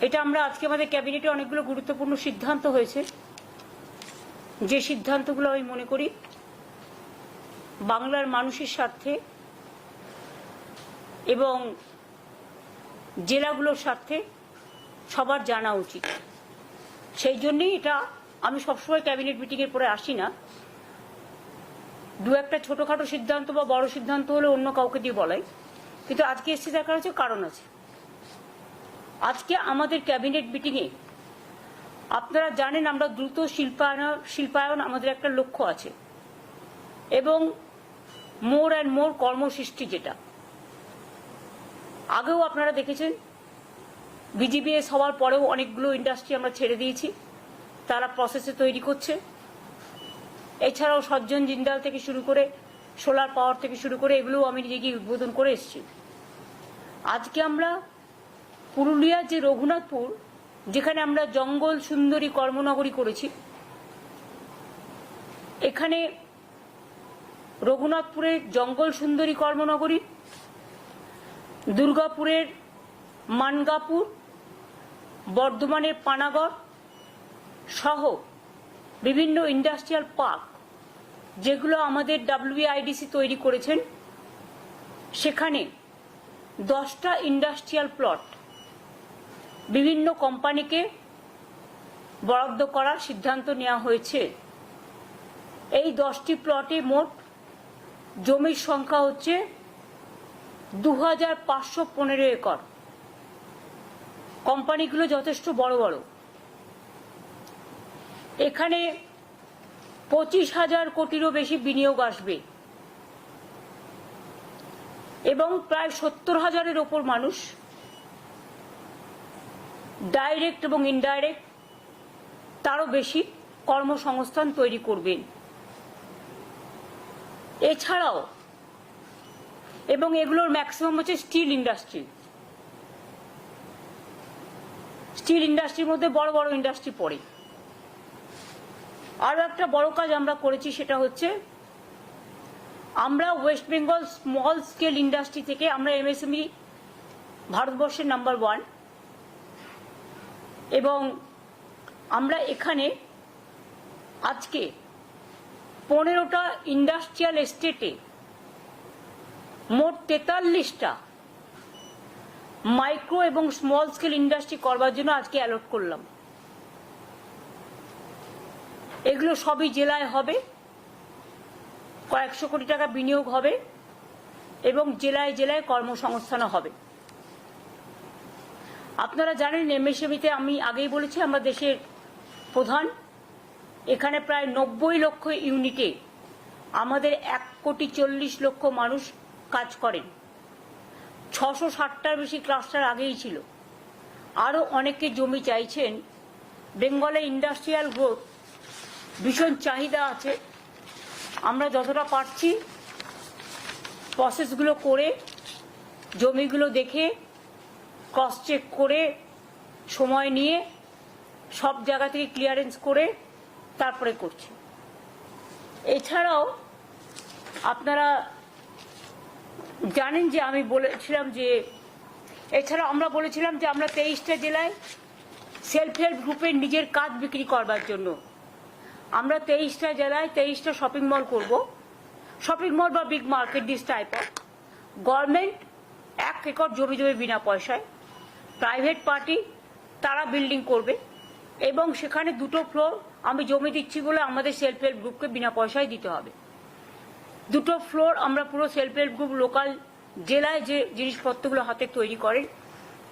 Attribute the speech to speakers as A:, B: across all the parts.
A: এটা আমরা আজকে আমাদের ক্যাবিনেটে অনেকগুলো গুরুত্বপূর্ণ সিদ্ধান্ত হয়েছে, যে সিদ্ধান্তগুলো আমি মনে করি বাংলার মানুষের স্বার্থে এবং জেলাগুলোর স্বার্থে সবার জানা উচিত। সেই জন্যই এটা আমি সবসময় ক্যাবিনেট মিটিংয়ের পরে আসি না, দু একটা ছোটখাটো সিদ্ধান্ত বা বড় সিদ্ধান্ত হলে অন্য কাউকে দিয়ে বলাই, কিন্তু আজকে এসেছি দেখার হচ্ছে কারণ আছে। আজকে আমাদের ক্যাবিনেট মিটিংয়ে আপনারা জানেন আমরা দ্রুত শিল্পায়ন আমাদের একটা লক্ষ্য আছে, এবং মোর অ্যান্ড মোর কর্মসৃষ্টি, যেটা আগেও আপনারা দেখেছেন বিজিবিএস হওয়ার পরেও অনেকগুলো ইন্ডাস্ট্রি আমরা ছেড়ে দিয়েছি, তারা প্রসেসে তৈরি করছে। এছাড়াও সজ্জন জিন্দাল থেকে শুরু করে সোলার পাওয়ার থেকে শুরু করে এগুলোও আমি নিজে গিয়ে উদ্বোধন করে এসেছি। আজকে আমরা পুরুলিয়ার যে রঘুনাথপুর, যেখানে আমরা জঙ্গল সুন্দরী কর্মনগরী করেছি, এখানে রঘুনাথপুরের জঙ্গল সুন্দরী কর্মনগরী, দুর্গাপুরের মানগাপুর, বর্ধমানের পানাগড় সহ বিভিন্ন ইন্ডাস্ট্রিয়াল পার্ক যেগুলো আমাদের WIDC তৈরি করেছেন, সেখানে 10টা ইন্ডাস্ট্রিয়াল প্লট বিভিন্ন কোম্পানিকে বরাদ্দ করার সিদ্ধান্ত নেওয়া হয়েছে। এই 10টি প্লটে মোট জমির সংখ্যা হচ্ছে 2515 একর। কোম্পানিগুলো যথেষ্ট বড় বড়। এখানে 25,000 কোটিরও বেশি বিনিয়োগ আসবে এবং প্রায় 70,000-এর ওপর মানুষ ডাইরেক্ট এবং ইনডাইরেক্ট তারও বেশি কর্মসংস্থান তৈরি করবেন। এছাড়াও এবং এগুলোর ম্যাক্সিমাম হচ্ছে স্টিল ইন্ডাস্ট্রি। স্টিল ইন্ডাস্ট্রির মধ্যে বড় বড় ইন্ডাস্ট্রি পড়ে। আরও একটা বড় কাজ আমরা করেছি, সেটা হচ্ছে আমরা West Bengal small scale industry থেকে আমরা MSME ভারতবর্ষের নাম্বার 1, এবং আমরা এখানে আজকে 15টা ইন্ডাস্ট্রিয়াল এস্টেটে মোট 43টা মাইক্রো এবং স্মল স্কেল ইন্ডাস্ট্রি করবার জন্য আজকে অ্যালট করলাম। এগুলো সবই জেলায় হবে, কয়েকশো কোটি টাকা বিনিয়োগ হবে এবং জেলায় জেলায় কর্মসংস্থানও হবে। আপনারা জানেন MSME-তে আমি আগেই বলেছি আমরা দেশের প্রধান। এখানে প্রায় 90 লক্ষ ইউনিটে আমাদের 1,40,00,000 মানুষ কাজ করেন। 660টার বেশি ক্লাস্টার আগেই ছিল। আরও অনেকে জমি চাইছেন। বেঙ্গলে ইন্ডাস্ট্রিয়াল গ্রোথ ভীষণ চাহিদা আছে। আমরা যতটা পারছি প্রসেসগুলো করে, জমিগুলো দেখে, ক্রস চেক করে, সময় নিয়ে সব জায়গা থেকে ক্লিয়ারেন্স করে তারপরে করছি। এছাড়াও আপনারা জানেন যে আমি বলেছিলাম যে আমরা বলেছিলাম যে আমরা 23টা জেলায় সেলফ হেল্প গ্রুপের নিজের কাজ বিক্রি করবার জন্য আমরা 23টা জেলায় 23টা শপিং মল করব। শপিং মল বা big market, this type of. Government 1 acre জমি দেবে বিনা পয়সায়, প্রাইভেট পার্টি তারা বিল্ডিং করবে এবং সেখানে 2টো ফ্লোর আমি জমি দিচ্ছি বলে আমাদের সেলফ হেল্প গ্রুপকে বিনা পয়সায় দিতে হবে। 2টো ফ্লোর আমরা পুরো সেলফ হেল্প গ্রুপ লোকাল জেলায় যে জিনিসপত্রগুলো হাতে তৈরি করেন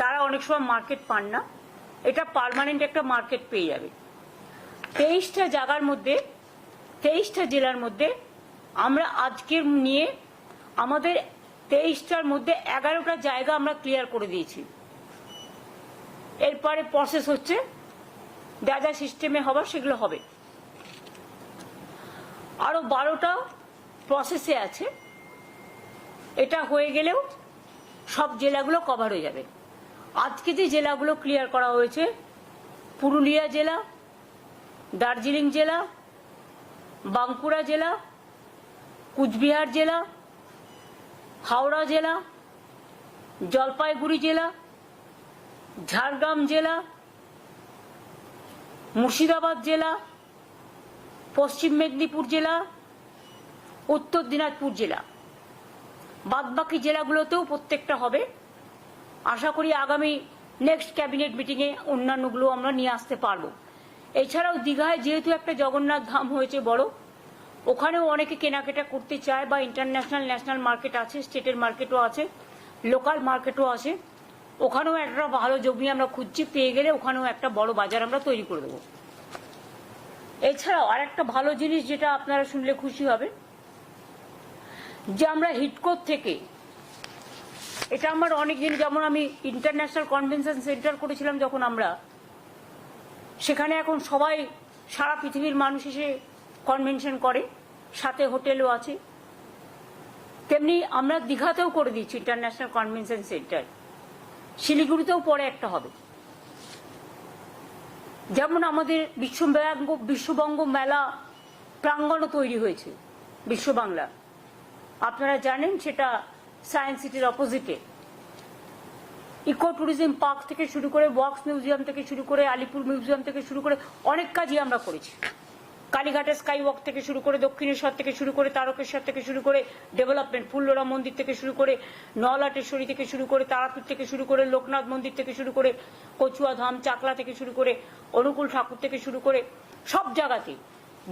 A: তারা অনেক সময় মার্কেট পান না, এটা পার্মানেন্ট একটা মার্কেট পেয়ে যাবে। 23টা জায়গার মধ্যে 23টা জেলার মধ্যে আমরা আজকের নিয়ে আমাদের 23টার মধ্যে 11টা জায়গা আমরা ক্লিয়ার করে দিয়েছি। এরপরে প্রসেস হচ্ছে যা যা সিস্টেমে হবার সেগুলো হবে। আরো 12টা প্রসেসে আছে। এটা হয়ে গেলেও সব জেলাগুলো কভার হয়ে যাবে। আজকে যে জেলাগুলো ক্লিয়ার করা হয়েছে, পুরুলিয়া জেলা, দার্জিলিং জেলা, বাঁকুড়া জেলা, কুচবিহার জেলা, হাওড়া জেলা, জলপাইগুড়ি জেলা, ঝাড়গ্রাম জেলা, মুর্শিদাবাদ জেলা, পশ্চিম মেদিনীপুর জেলা, উত্তর দিনাজপুর জেলা, বাদবাকি জেলাগুলোতেও প্রত্যেকটা হবে। আশা করি আগামী নেক্সট ক্যাবিনেট মিটিংয়ে অন্যান্যগুলো আমরা নিয়ে আসতে পারবো। এছাড়াও দীঘায় যেহেতু একটা জগন্নাথ ধাম হয়েছে বড়, ওখানেও অনেকে কেনাকাটা করতে চায়, বা ইন্টারন্যাশনাল ন্যাশনাল মার্কেট আছে, স্টেটের মার্কেটও আছে, লোকাল মার্কেটও আছে। ওখানেও একটা ভালো জমি আমরা খুঁজছি, পেয়ে গেলে ওখানেও একটা বড় বাজার আমরা তৈরি করে দেবো। এছাড়াও আর একটা ভালো জিনিস যেটা আপনারা শুনলে খুশি হবে, যে আমরা হিডকোর থেকে, এটা আমার অনেকদিন, যেমন আমি ইন্টারন্যাশনাল কনভেনশন সেন্টার করেছিলাম যখন আমরা, সেখানে এখন সবাই সারা পৃথিবীর মানুষ এসে কনভেনশন করে, সাথে হোটেলও আছে। তেমনি আমরা দীঘাতেও করে দিচ্ছি ইন্টারন্যাশনাল কনভেনশন সেন্টার, শিলিগুড়িতেও পরে একটা হবে। যেমন আমাদের বিশ্ববঙ্গ মেলা প্রাঙ্গণও তৈরি হয়েছে বিশ্ববাংলা, আপনারা জানেন, সেটা সায়েন্স সিটির অপোজিটে। ইকো ট্যুরিজম পার্ক থেকে শুরু করে, বক্স মিউজিয়াম থেকে শুরু করে, আলিপুর মিউজিয়াম থেকে শুরু করে অনেক কাজই আমরা করেছি। কালীঘাটের স্কাই ওয়াক থেকে শুরু করে, দক্ষিণেশ্বর থেকে শুরু করে, তারকেশ্বর থেকে শুরু করে ডেভেলপমেন্ট, ফুল্লরা মন্দির থেকে শুরু করে, নলাটেশ্বরী থেকে শুরু করে, তারাপীঠ থেকে শুরু করে, লোকনাথ মন্দির থেকে শুরু করে, কচুয়া ধাম, চাকলা থেকে শুরু করে, অনুকূল ঠাকুর থেকে শুরু করে, সব জায়গাতে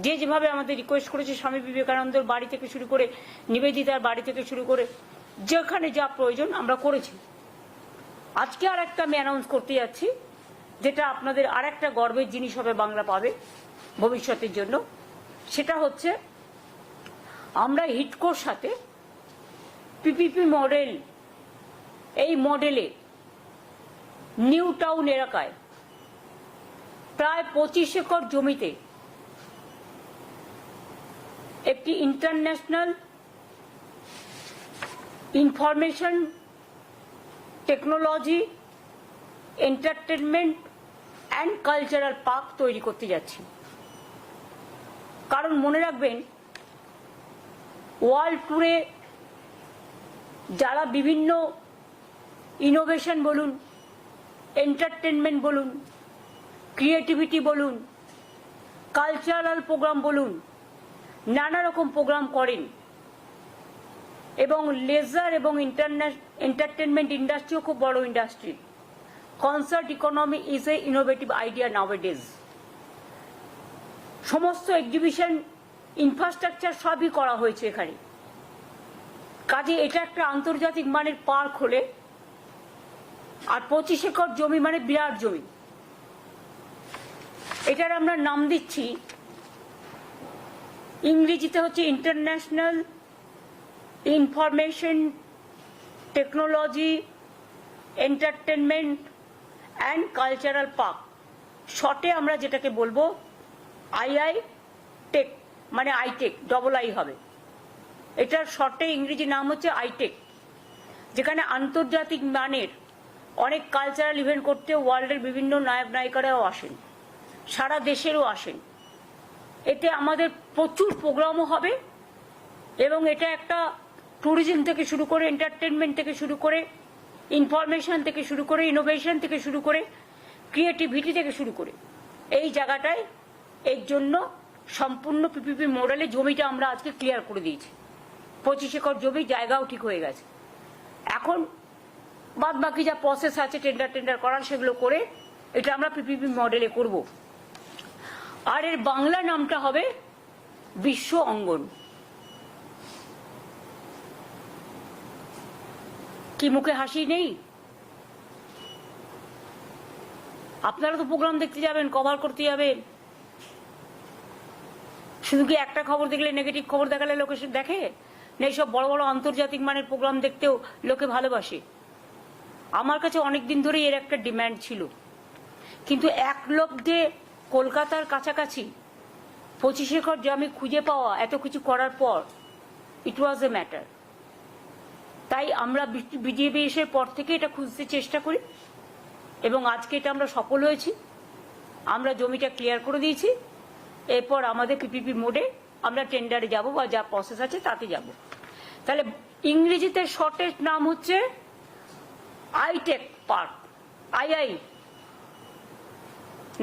A: যে যেভাবে আমাদের রিকোয়েস্ট করেছে, স্বামী বিবেকানন্দের বাড়ি থেকে শুরু করে, নিবেদিতার বাড়ি থেকে শুরু করে, যেখানে যা প্রয়োজন আমরা করেছি। আজকে আর একটা আমি অ্যানাউন্স করতে যাচ্ছি, যেটা আপনাদের আর একটা গর্বের জিনিস হবে, বাংলা পাবে ভবিষ্যতের জন্য। সেটা হচ্ছে আমরা হিডকোর সাথে পিপিপি মডেল, এই মডেলে নিউ টাউন এলাকায় প্রায় 25 একর জমিতে একটি international information technology, entertainment and cultural park তৈরি করতে যাচ্ছি। কারণ মনে রাখবেন, ওয়ার্ল্ড ট্যুরে যারা বিভিন্ন ইনোভেশন বলুন, এন্টারটেনমেন্ট বলুন, ক্রিয়েটিভিটি বলুন, কালচারাল প্রোগ্রাম বলুন, নানা রকম প্রোগ্রাম করেন, এবং লেজার এবং এন্টারটেনমেন্ট ইন্ডাস্ট্রিও খুব বড় industry. Concert economy is a innovative idea নাওয়াডেজ। সমস্ত এক্সিবিশন ইনফ্রাস্ট্রাকচার সবই করা হয়েছে এখানে। কাজে এটা একটা আন্তর্জাতিক মানের পার্ক হলে, আর 25 একর জমি মানে বিরাট জমি। এটার আমরা নাম দিচ্ছি, ইংরেজিতে হচ্ছে international information technology entertainment and cultural park, শর্টে আমরা যেটাকে বলবো আইআই টেক, মানে আইটেক, ডবল আই হবে। এটার শর্টে ইংরেজি নাম হচ্ছে আইটেক, যেখানে আন্তর্জাতিক মানের অনেক কালচারাল ইভেন্ট করতে ওয়ার্ল্ডের বিভিন্ন নায়ক নায়িকারাও আসেন, সারা দেশেরও আসেন। এতে আমাদের প্রচুর প্রোগ্রামও হবে, এবং এটা একটা ট্যুরিজম থেকে শুরু করে, এন্টারটেনমেন্ট থেকে শুরু করে, ইনফরমেশন থেকে শুরু করে, ইনোভেশন থেকে শুরু করে, ক্রিয়েটিভিটি থেকে শুরু করে, এই জায়গাটায় এর জন্য সম্পূর্ণ পিপিপি মডেলে জমিটা আমরা আজকে ক্লিয়ার করে দিয়েছি। 25 একর জমি, জায়গাও ঠিক হয়ে গেছে। এখন বাদ বাকি যা প্রসেস আছে টেন্ডার করার, সেগুলো করে এটা আমরা পিপিপি মডেলে করব। আর এর বাংলা নামটা হবে বিশ্ব অঙ্গন। কি মুখে হাসি নেই? আপনারা তো প্রোগ্রাম দেখতে যাবেন, কভার করতে যাবেন, শুধু কি একটা খবর দেখলে, নেগেটিভ খবর দেখালে লোকে দেখে না? এইসব বড় বড় আন্তর্জাতিক মানের প্রোগ্রাম দেখতেও লোকে ভালোবাসে। আমার কাছে অনেকদিন ধরেই এর একটা ডিম্যান্ড ছিল, কিন্তু এক লব্ধে কলকাতার কাছাকাছি 25 একর জমি খুঁজে পাওয়া, এত কিছু করার পর, ইট ওয়াজ এ ম্যাটার। তাই আমরা বিজেপি এসে পর থেকে এটা খুঁজতে চেষ্টা করি, এবং আজকে এটা আমরা সফল হয়েছি। আমরা জমিটা ক্লিয়ার করে দিয়েছি। এরপর আমাদের পিপিপি মোডে আমরা টেন্ডারে যাব, বা যা প্রসেস আছে তাতে যাব। তাহলে ইংরেজিতে শর্টের নাম হচ্ছে আইটেক পার্ক, আই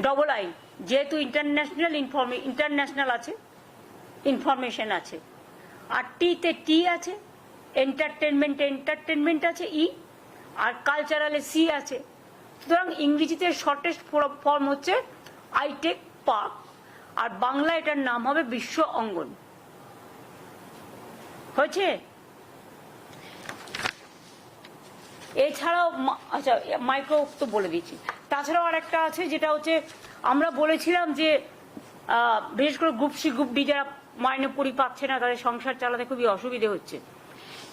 A: ডবল আই, যেহেতু ইন্টারন্যাশনাল আছে, ইনফরমেশন আছে, আর টিতে টি আছে, এন্টারটেনমেন্ট আছে ই, আর কালচারালে সি আছে। সুতরাং ইংরেজিতে শর্টেস্ট ফর্ম হচ্ছে আইটেক পার্ক, আর বাংলা এটার নাম হবে বিশ্ব অঙ্গন। হয়েছে? এছাড়াও আচ্ছা, মাইক্রো তো বলে দিচ্ছি। তাছাড়াও আর একটা আছে, যেটা হচ্ছে আমরা বলেছিলাম যে বিশেষ করে গ্রুপ সি গ্রুপ ডি যারা মাইনে পড়ি পাচ্ছে না, তাদের সংসার চালাতে খুবই অসুবিধে হচ্ছে,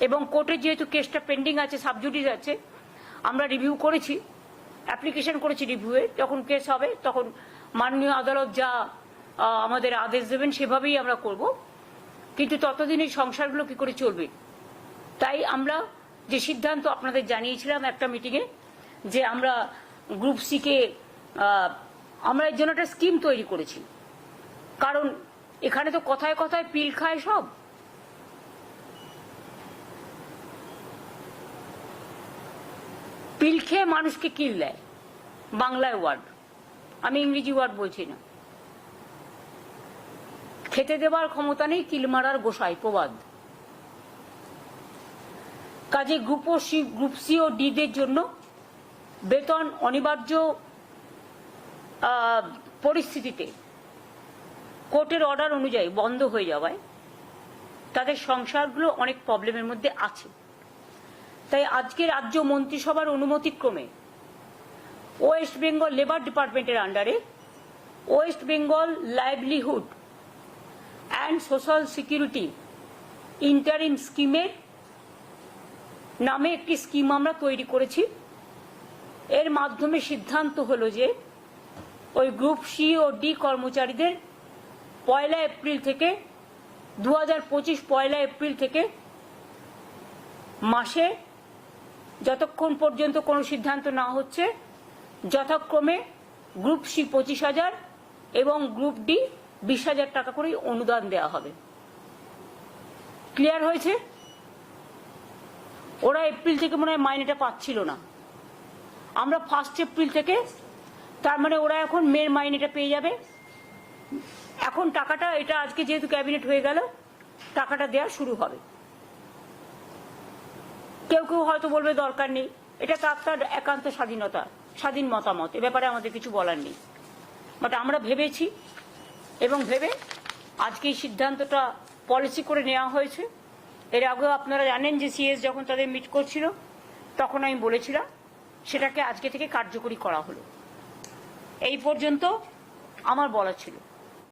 A: এবং কোর্টে যেহেতু কেসটা পেন্ডিং আছে, সাবজুডিস আছে, আমরা রিভিউ করেছি, অ্যাপ্লিকেশন করেছি রিভিউয়ে। যখন কেস হবে তখন মাননীয় আদালত যা আমাদের আদেশ দেবেন সেভাবেই আমরা করব, কিন্তু ততদিন এই সংসারগুলো কি করে চলবে? তাই আমরা যে সিদ্ধান্ত আপনাদের জানিয়েছিলাম একটা মিটিংয়ে, যে আমরা গ্রুপ সিকে আমরা এর জন্য একটা স্কিম তৈরি করেছি। কারণ এখানে তো কথায় কথায় পিল খায় সব। পিল খেয়ে মানুষকে কিল দেয়, বাংলায় ওয়ার্ড, আমি ইংরেজি ওয়ার্ড বলছি না। খেতে দেবার ক্ষমতা নেই, কিল মারার গোসাই, প্রবাদ। কাজে গ্রুপ সি ও ডিদের জন্য বেতন অনিবার্য পরিস্থিতিতে কোর্টের অর্ডার অনুযায়ী বন্ধ হয়ে যাওয়ায় তাদের সংসারগুলো অনেক প্রবলেমের মধ্যে আছে। তাই আজকে রাজ্য মন্ত্রিসভার অনুমতিক্রমে ওয়েস্ট বেঙ্গল লেবার ডিপার্টমেন্টের আন্ডারে West Bengal livelihood and social security interim স্কিমের নামে একটি স্কিম আমরা তৈরি করেছি। এর মাধ্যমে সিদ্ধান্ত হলো যে ওই গ্রুপ সি ও ডি কর্মচারীদের 1 এপ্রিল থেকে 2025 1 এপ্রিল থেকে মাসে যতক্ষণ পর্যন্ত কোনো সিদ্ধান্ত না হচ্ছে, যথাক্রমে গ্রুপ সি 25,000 এবং গ্রুপ ডি 20,000 টাকা করে অনুদান দেওয়া হবে। ক্লিয়ার হয়েছে? ওরা এপ্রিল থেকে মনে হয় মাইনেটা পাচ্ছিল না, আমরা 1 এপ্রিল থেকে, তার মানে ওরা এখন মের মাইনেটা পেয়ে যাবে। এখন টাকাটা, এটা আজকে যেহেতু ক্যাবিনেট হয়ে গেল, টাকাটা দেওয়া শুরু হবে। কেউ কেউ হয়তো বলবে দরকার নেই, এটা তার একান্ত স্বাধীনতা, স্বাধীন মতামত, এ ব্যাপারে আমাদের কিছু বলার নেই। বাট আমরা ভেবেছি, এবং ভেবে আজকে এই সিদ্ধান্তটা পলিসি করে নেওয়া হয়েছে। এর আগেও আপনারা জানেন যে সিএস যখন তাদের মিট করছিল তখন আমি বলেছিলাম, সেটাকে আজকে থেকে কার্যকরী করা হলো। এই পর্যন্ত আমার বলা ছিল।